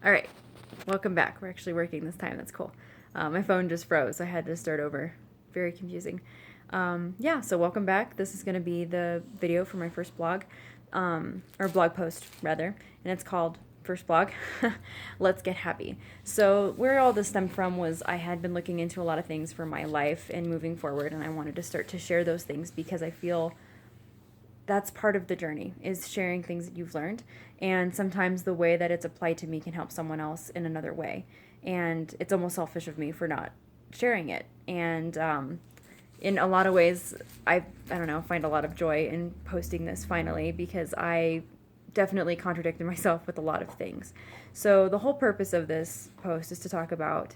All right, welcome back. We're actually working this time. That's cool. My phone just froze. I had to start over. Very confusing. Yeah, so welcome back. This is going to be the video for my first blog, or blog post, rather, and it's called First Blog, Let's Get Happy. So, where all this stemmed from was I had been looking into a lot of things for my life and moving forward, and I wanted to start to share those things because I feel that's part of the journey, is sharing things that you've learned, and sometimes the way that it's applied to me can help someone else in another way, and it's almost selfish of me for not sharing it. And in a lot of ways, I don't know, find a lot of joy in posting this finally, because I definitely contradicted myself with a lot of things. So the whole purpose of this post is to talk about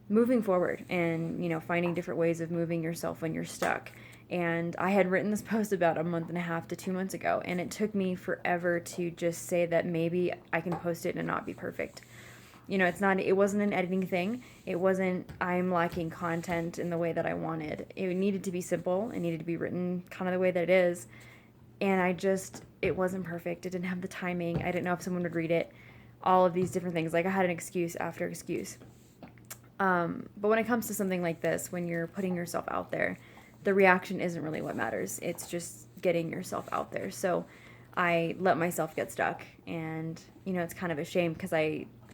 moving forward and, finding different ways of moving yourself when you're stuck. And I had written this post about a month and a half to 2 months ago, and it took me forever to just say that maybe I can post it and not be perfect. It wasn't an editing thing. It wasn't, I'm lacking content in the way that I wanted. It needed to be simple. It needed to be written kind of the way that it is. And it wasn't perfect. It didn't have the timing. I didn't know if someone would read it. All of these different things. Like, I had an excuse after excuse. But when it comes to something like this, when you're putting yourself out there, the reaction isn't really what matters. It's just getting yourself out there. So I let myself get stuck, and it's kind of a shame, because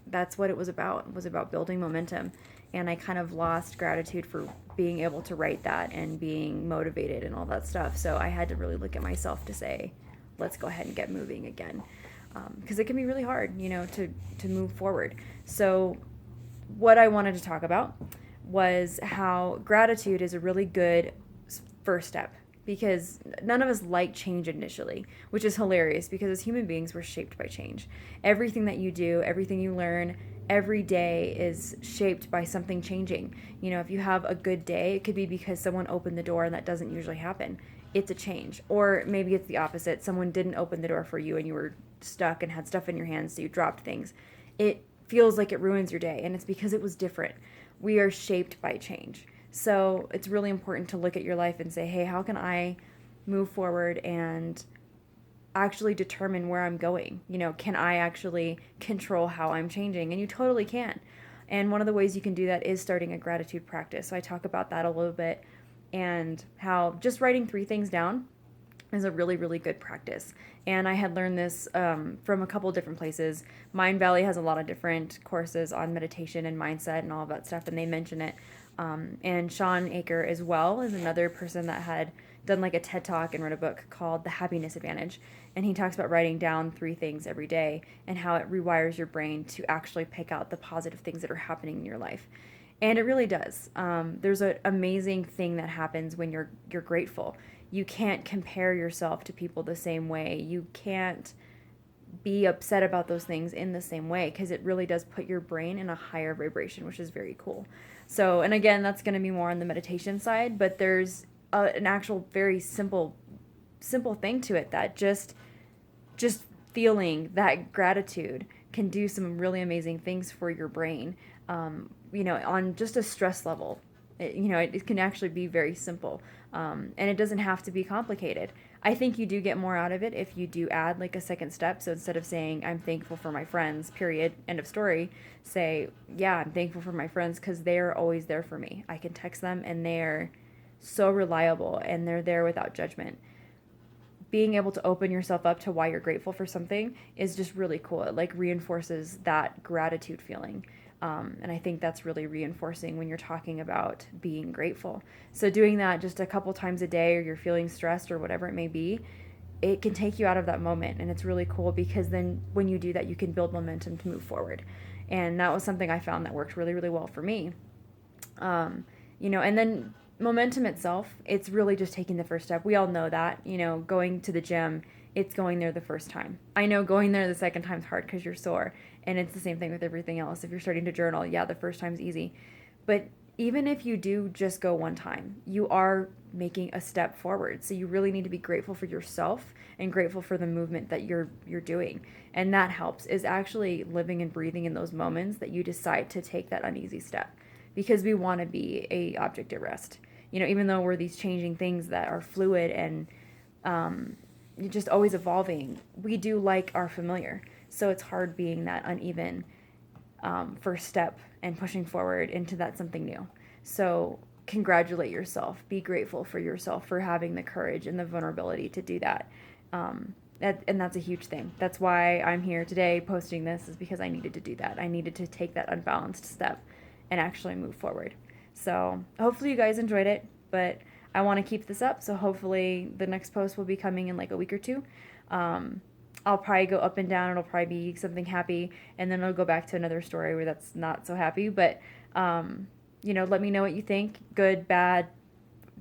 that's what it was about. It was about building momentum, and I kind of lost gratitude for being able to write that and being motivated and all that stuff. So I had to really look at myself to say, let's go ahead and get moving again, because it can be really hard, to move forward. So what I wanted to talk about was how gratitude is a really good first step, because none of us like change initially, which is hilarious, because as human beings, we're shaped by change. Everything that you do, everything you learn, every day is shaped by something changing. If you have a good day, it could be because someone opened the door, and that doesn't usually happen. It's a change. Or maybe it's the opposite. Someone didn't open the door for you, and you were stuck and had stuff in your hands, so you dropped things. It feels like it ruins your day, and it's because it was different. We are shaped by change. So it's really important to look at your life and say, hey, how can I move forward and actually determine where I'm going? Can I actually control how I'm changing? And you totally can. And one of the ways you can do that is starting a gratitude practice. So I talk about that a little bit, and how just writing 3 things down is a really, really good practice. And I had learned this from a couple different places. Mind Valley has a lot of different courses on meditation and mindset and all of that stuff, and they mention it. And Sean Aker as well is another person that had done like a TED Talk and wrote a book called The Happiness Advantage. And he talks about writing down 3 things every day and how it rewires your brain to actually pick out the positive things that are happening in your life. And it really does. There's an amazing thing that happens when you're grateful. You can't compare yourself to people the same way. You can't be upset about those things in the same way, because it really does put your brain in a higher vibration, which is very cool. So, and again, that's going to be more on the meditation side, but there's an actual very simple thing to it, that just feeling that gratitude can do some really amazing things for your brain. On just a stress level, it can actually be very simple, and it doesn't have to be complicated. I think you do get more out of it if you do add like a second step. So instead of saying, I'm thankful for my friends, period, end of story, say, yeah, I'm thankful for my friends because they're always there for me. I can text them, and they're so reliable, and they're there without judgment. Being able to open yourself up to why you're grateful for something is just really cool. It like reinforces that gratitude feeling. And I think that's really reinforcing when you're talking about being grateful. So doing that just a couple times a day, or you're feeling stressed or whatever it may be, it can take you out of that moment. And it's really cool, because then when you do that, you can build momentum to move forward. And that was something I found that worked really, really well for me. And then momentum itself, it's really just taking the first step. We all know that, going to the gym, it's going there the first time. I know going there the second time's hard because you're sore. And it's the same thing with everything else. If you're starting to journal, yeah, the first time's easy. But even if you do just go one time, you are making a step forward. So you really need to be grateful for yourself and grateful for the movement that you're doing. And that helps, is actually living and breathing in those moments that you decide to take that uneasy step, because we want to be a object at rest. Even though we're these changing things that are fluid and just always evolving, we do like our familiar. So it's hard being that uneven first step and pushing forward into that something new. So congratulate yourself. Be grateful for yourself for having the courage and the vulnerability to do that. And that's a huge thing. That's why I'm here today posting this, is because I needed to do that. I needed to take that unbalanced step and actually move forward. So hopefully you guys enjoyed it, but I want to keep this up. So hopefully the next post will be coming in like a week or two. I'll probably go up and down. It'll probably be something happy, and then I'll go back to another story where that's not so happy. But, let me know what you think. Good, bad,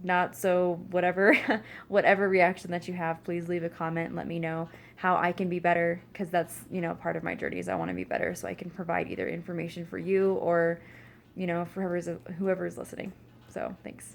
not so, whatever. Whatever reaction that you have, please leave a comment and let me know how I can be better, because that's, part of my journey is I want to be better so I can provide either information for you or, for whoever's listening. So thanks.